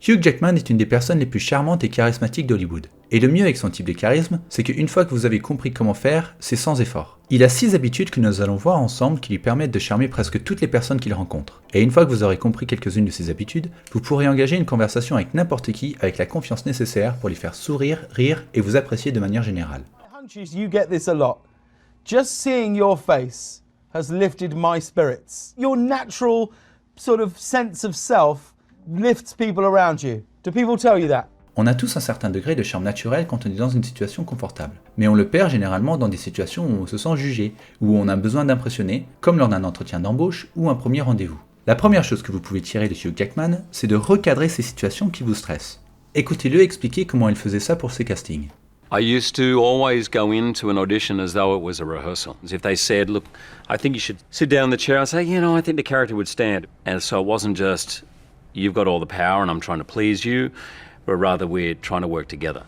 Hugh Jackman est une des personnes les plus charmantes et charismatiques d'Hollywood. Et le mieux avec son type de charisme, c'est qu'une fois que vous avez compris comment faire, c'est sans effort. Il a 6 habitudes que nous allons voir ensemble qui lui permettent de charmer presque toutes les personnes qu'il rencontre. Et une fois que vous aurez compris quelques-unes de ces habitudes, vous pourrez engager une conversation avec n'importe qui avec la confiance nécessaire pour les faire sourire, rire et vous apprécier de manière générale. You get this a lot. Just seeing your face has lifted my spirits. Your natural sort of sense of self lifts people around you. Do people tell you that? On a tous un certain degré de charme naturel quand on est dans une situation confortable. Mais on le perd généralement dans des situations où on se sent jugé, où on a besoin d'impressionner, comme lors d'un entretien d'embauche ou un premier rendez-vous. La première chose que vous pouvez tirer de Hugh Jackman, c'est de recadrer ces situations qui vous stressent. Écoutez-le expliquer comment il faisait ça pour ses castings. I used to always go into an audition as though it was a rehearsal. As if they said, look, I think you should sit down in the chair, I'd say, I think the character would stand. And so it wasn't just, you've got all the power and I'm trying to please you, but rather we're trying to work together.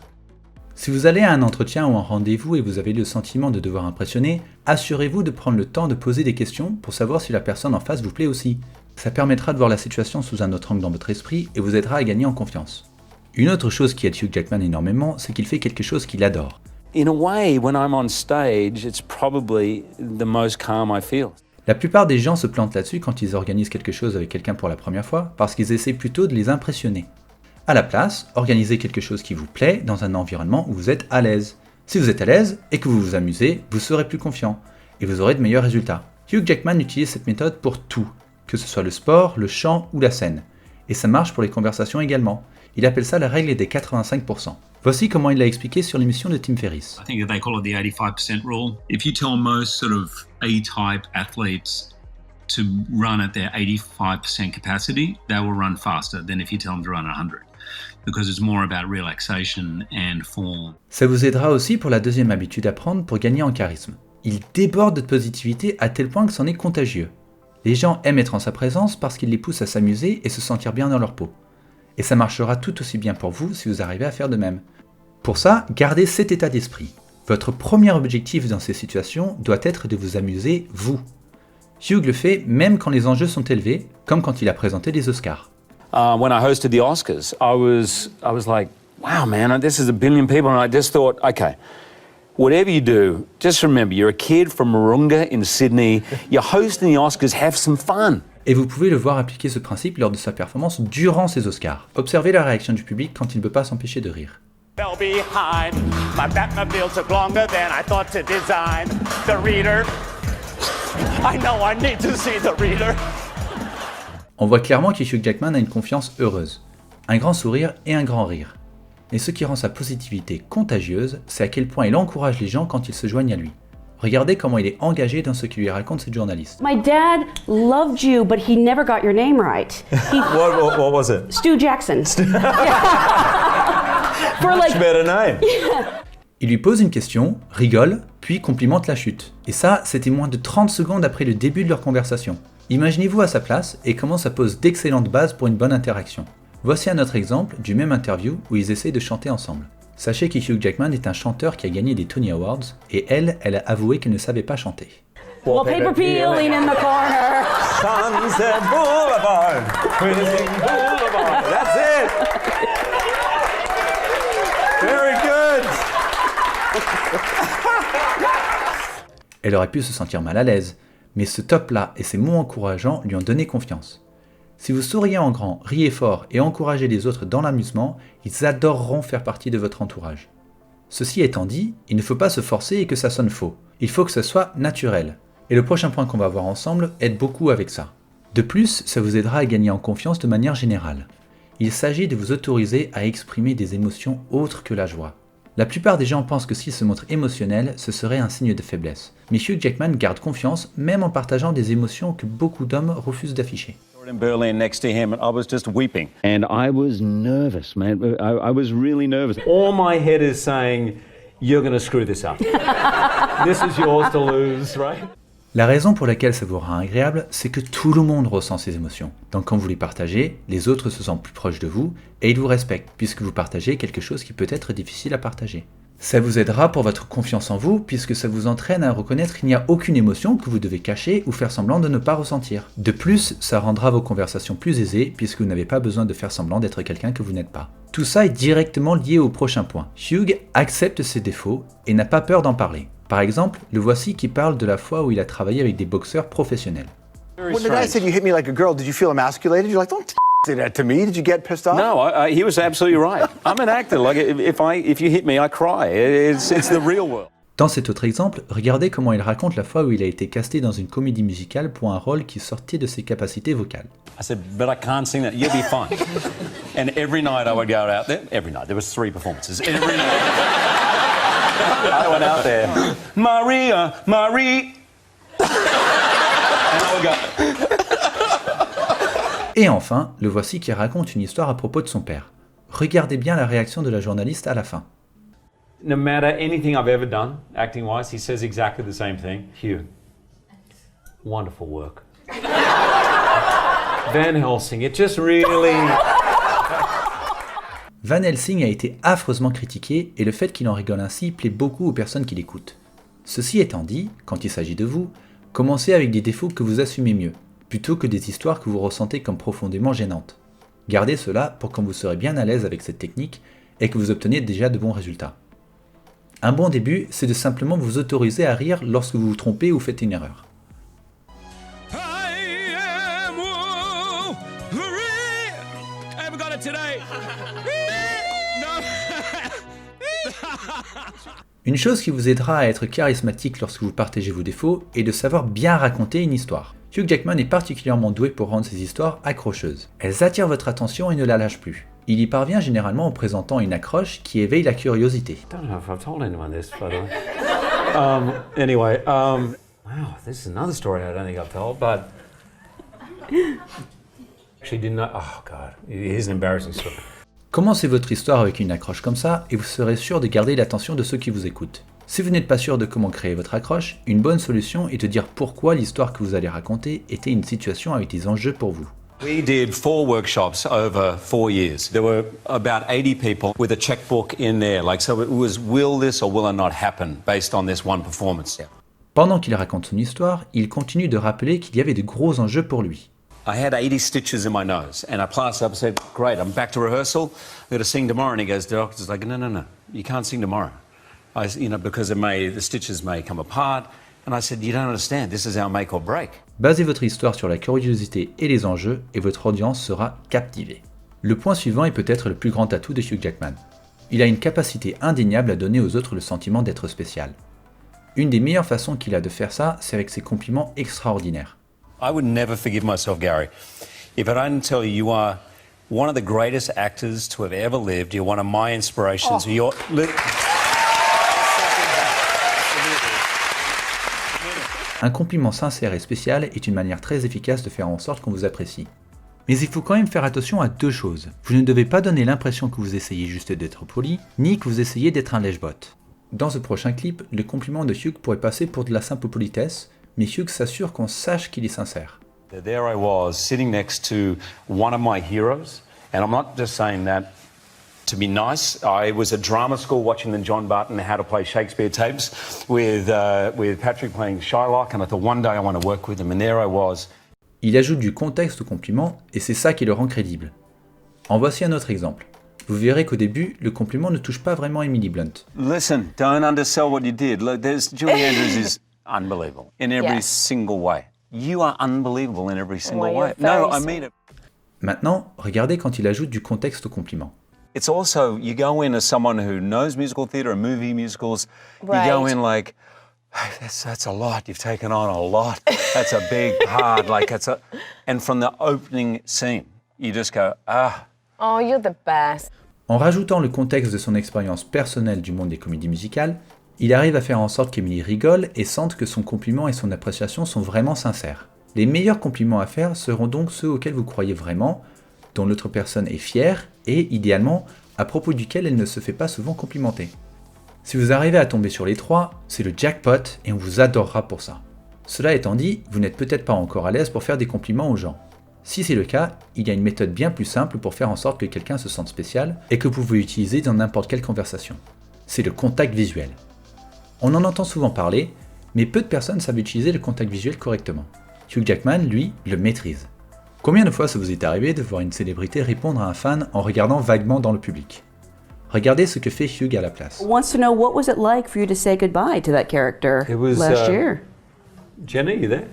Si vous allez à un entretien ou un rendez-vous et vous avez le sentiment de devoir impressionner, assurez-vous de prendre le temps de poser des questions pour savoir si la personne en face vous plaît aussi. Ça permettra de voir la situation sous un autre angle dans votre esprit et vous aidera à gagner en confiance. Une autre chose qui aide Hugh Jackman énormément, c'est qu'il fait quelque chose qu'il adore. In a way, when I'm on stage, it's probably the most calm I feel. La plupart des gens se plantent là-dessus quand ils organisent quelque chose avec quelqu'un pour la première fois, parce qu'ils essaient plutôt de les impressionner. À la place, organisez quelque chose qui vous plaît dans un environnement où vous êtes à l'aise. Si vous êtes à l'aise et que vous vous amusez, vous serez plus confiant et vous aurez de meilleurs résultats. Hugh Jackman utilise cette méthode pour tout, que ce soit le sport, le chant ou la scène. Et ça marche pour les conversations également. Il appelle ça la règle des 85%. Voici comment il l'a expliqué sur l'émission de Tim Ferriss. I think they call it the 85% rule. If you tell most sort of A-type athletes to run at their 85% capacity, they will run faster than if you tell them to run at 100. Because it's more about relaxation and form. Ça vous aidera aussi pour la deuxième habitude à prendre pour gagner en charisme. Il déborde de positivité à tel point que c'en est contagieux. Les gens aiment être en sa présence parce qu'il les pousse à s'amuser et se sentir bien dans leur peau. Et ça marchera tout aussi bien pour vous si vous arrivez à faire de même. Pour ça, gardez cet état d'esprit. Votre premier objectif dans ces situations doit être de vous amuser, vous. Hugh le fait même quand les enjeux sont élevés, comme quand il a présenté les Oscars. When I hosted the Oscars, I was like, wow, man, this is a billion people, and I just thought, okay, whatever you do, just remember, you're a kid from Mooroonga in Sydney, you're hosting the Oscars, have some fun. Et vous pouvez le voir appliquer ce principe lors de sa performance durant ses Oscars. Observez la réaction du public quand il ne peut pas s'empêcher de rire. On voit clairement que Hugh Jackman a une confiance heureuse, un grand sourire et un grand rire. Et ce qui rend sa positivité contagieuse, c'est à quel point il encourage les gens quand ils se joignent à lui. Regardez comment il est engagé dans ce que lui raconte cette journaliste. My dad loved you, but he never got your name right. What was it? Stu Jackson. For like, Much better name. Il lui pose une question, rigole, puis complimente la chute. Et ça, c'était moins de 30 secondes après le début de leur conversation. Imaginez-vous à sa place et comment ça pose d'excellentes bases pour une bonne interaction. Voici un autre exemple du même interview où ils essayent de chanter ensemble. Sachez que Hugh Jackman est un chanteur qui a gagné des Tony Awards et elle a avoué qu'elle ne savait pas chanter. wallpaper peeling in the corner. Sunset Boulevard. Boulevard. That's it. Very good. Elle aurait pu se sentir mal à l'aise, mais ce top-là et ces mots encourageants lui ont donné confiance. Si vous souriez en grand, riez fort et encouragez les autres dans l'amusement, ils adoreront faire partie de votre entourage. Ceci étant dit, il ne faut pas se forcer et que ça sonne faux. Il faut que ça soit naturel. Et le prochain point qu'on va voir ensemble aide beaucoup avec ça. De plus, ça vous aidera à gagner en confiance de manière générale. Il s'agit de vous autoriser à exprimer des émotions autres que la joie. La plupart des gens pensent que s'ils se montrent émotionnels, ce serait un signe de faiblesse. Mais Hugh Jackman garde confiance même en partageant des émotions que beaucoup d'hommes refusent d'afficher. In Berlin next to him, and I was just weeping. And I was nervous, man. I was really nervous. All my head is saying, you're going to screw this up. This is yours to lose, right? La raison pour laquelle ça vous rend agréable, c'est que tout le monde ressent ces émotions. Donc quand vous les partagez, les autres se sentent plus proches de vous et ils vous respectent puisque vous partagez quelque chose qui peut être difficile à partager. Ça vous aidera pour votre confiance en vous puisque ça vous entraîne à reconnaître qu'il n'y a aucune émotion que vous devez cacher ou faire semblant de ne pas ressentir. De plus, ça rendra vos conversations plus aisées puisque vous n'avez pas besoin de faire semblant d'être quelqu'un que vous n'êtes pas. Tout ça est directement lié au prochain point. Hugh accepte ses défauts et n'a pas peur d'en parler. Par exemple, le voici qui parle de la fois où il a travaillé avec des boxeurs professionnels. When the guy said you hit me like a girl, did you feel emasculated? You're like, don't say that to me. Did you get pissed off? No, he was absolutely right. I'm an actor. Like, if you hit me, I cry. It's the real world. Dans cet autre exemple, regardez comment il raconte la fois où il a été casté dans une comédie musicale pour un rôle qui sortait de ses capacités vocales. I said, but I can't sing that. You'll be fine. And every night I would go out there. Every night. There was 3 performances. Every night. I went out there. Maria, Marie. And I would go. Et enfin, le voici qui raconte une histoire à propos de son père. Regardez bien la réaction de la journaliste à la fin. No matter anything I've ever done, acting-wise, he says exactly the same thing. Hugh, wonderful work. Van Helsing, it just really... Van Helsing a été affreusement critiqué et le fait qu'il en rigole ainsi plaît beaucoup aux personnes qui l'écoutent. Ceci étant dit, quand il s'agit de vous, commencez avec des défauts que vous assumez mieux, plutôt que des histoires que vous ressentez comme profondément gênantes. Gardez cela pour quand vous serez bien à l'aise avec cette technique et que vous obtenez déjà de bons résultats. Un bon début, c'est de simplement vous autoriser à rire lorsque vous vous trompez ou faites une erreur. Une chose qui vous aidera à être charismatique lorsque vous partagez vos défauts est de savoir bien raconter une histoire. Hugh Jackman est particulièrement doué pour rendre ses histoires accrocheuses. Elles attirent votre attention et ne la lâchent plus. Il y parvient généralement en présentant une accroche qui éveille la curiosité. I don't know if I've told anyone this, by the way. Anyway, wow, this is another story I don't think I've told, but... She didn't know... Oh, God, here's an embarrassing story. Commencez votre histoire avec une accroche comme ça et vous serez sûr de garder l'attention de ceux qui vous écoutent. Si vous n'êtes pas sûr de comment créer votre accroche, une bonne solution est de dire pourquoi l'histoire que vous allez raconter était une situation avec des enjeux pour vous. We did 4 workshops over 4 years. There were about 80 people with a checkbook in there. Like, so it was, will this or will it not happen based on this one performance? Pendant qu'il raconte son histoire, il continue de rappeler qu'il y avait de gros enjeux pour lui. I had 80 stitches in my nose, and I passed up and said, great, I'm back to rehearsal. I'm going to sing tomorrow. And he goes, the doctor's like, no, you can't sing tomorrow. Because the stitches may come apart. And I said, you don't understand, this is our make or break. Basez votre histoire sur la curiosité et les enjeux et votre audience sera captivée. Le point suivant est peut-être le plus grand atout de Hugh Jackman. Il a une capacité indéniable à donner aux autres le sentiment d'être spécial. Une des meilleures façons qu'il a de faire ça, c'est avec ses compliments extraordinaires. I would never forgive myself, Gary, if I didn't tell you you are one of the greatest actors to have ever lived. You're one of my inspirations. Oh. You're... Un compliment sincère et spécial est une manière très efficace de faire en sorte qu'on vous apprécie. Mais il faut quand même faire attention à 2 choses. Vous ne devez pas donner l'impression que vous essayez juste d'être poli, ni que vous essayez d'être un lèche-botte. Dans ce prochain clip, le compliment de Hugh pourrait passer pour de la simple politesse, mais Hugh s'assure qu'on sache qu'il est sincère. There I was, sitting next to one of my heroes, and I'm not just saying that to be nice. I was at drama school watching the John Barton How to Play Shakespeare tapes with Patrick playing Shylock, and I thought one day I want to work with him, and there I was. Il ajoute du contexte au compliment, et c'est ça qui le rend crédible. En voici un autre exemple. Vous verrez qu'au début, le compliment ne touche pas vraiment Emily Blunt. Listen, don't undersell what you did. Look, Julie Andrews is unbelievable in every Yes. single way. You are unbelievable in every single Well, way. you're No, very I mean it. Maintenant, regardez quand il ajoute du contexte au compliment. It's also, you go in as someone who knows musical theatre and movie musicals, you go Right. in like, hey, that's a lot, you've taken on a lot, that's a big part, like it's a, and from the opening scene, you just go, ah. Oh, you're the best. En rajoutant le contexte de son expérience personnelle du monde des comédies musicales, il arrive à faire en sorte qu'Emily rigole et sente que son compliment et son appréciation sont vraiment sincères. Les meilleurs compliments à faire seront donc ceux auxquels vous croyez vraiment, dont l'autre personne est fière et, idéalement, à propos duquel elle ne se fait pas souvent complimenter. Si vous arrivez à tomber sur les 3, c'est le jackpot et on vous adorera pour ça. Cela étant dit, vous n'êtes peut-être pas encore à l'aise pour faire des compliments aux gens. Si c'est le cas, il y a une méthode bien plus simple pour faire en sorte que quelqu'un se sente spécial et que vous pouvez utiliser dans n'importe quelle conversation. c'est le contact visuel. On en entend souvent parler, mais peu de personnes savent utiliser le contact visuel correctement. Hugh Jackman, lui, le maîtrise. Combien de fois ça vous est arrivé de voir une célébrité répondre à un fan en regardant vaguement dans le public? Regardez ce que fait Hugh à la place. Wants to know what was it like for you to say goodbye to that character It was, last year. Jenna, you there?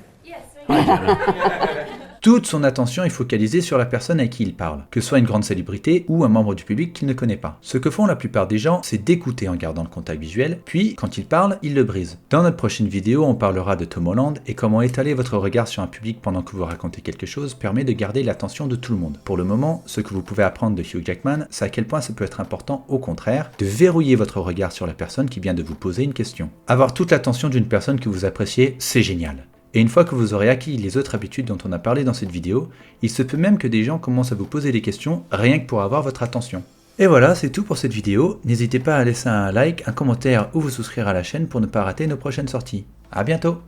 Toute son attention est focalisée sur la personne à qui il parle, que ce soit une grande célébrité ou un membre du public qu'il ne connaît pas. Ce que font la plupart des gens, c'est d'écouter en gardant le contact visuel, puis quand il parle, ils le brisent. Dans notre prochaine vidéo, on parlera de Tom Holland et comment étaler votre regard sur un public pendant que vous racontez quelque chose permet de garder l'attention de tout le monde. Pour le moment, ce que vous pouvez apprendre de Hugh Jackman, c'est à quel point ça peut être important, au contraire, de verrouiller votre regard sur la personne qui vient de vous poser une question. Avoir toute l'attention d'une personne que vous appréciez, c'est génial. Et une fois que vous aurez acquis les autres habitudes dont on a parlé dans cette vidéo, il se peut même que des gens commencent à vous poser des questions rien que pour avoir votre attention. Et voilà, c'est tout pour cette vidéo. N'hésitez pas à laisser un like, un commentaire ou vous souscrire à la chaîne pour ne pas rater nos prochaines sorties. À bientôt!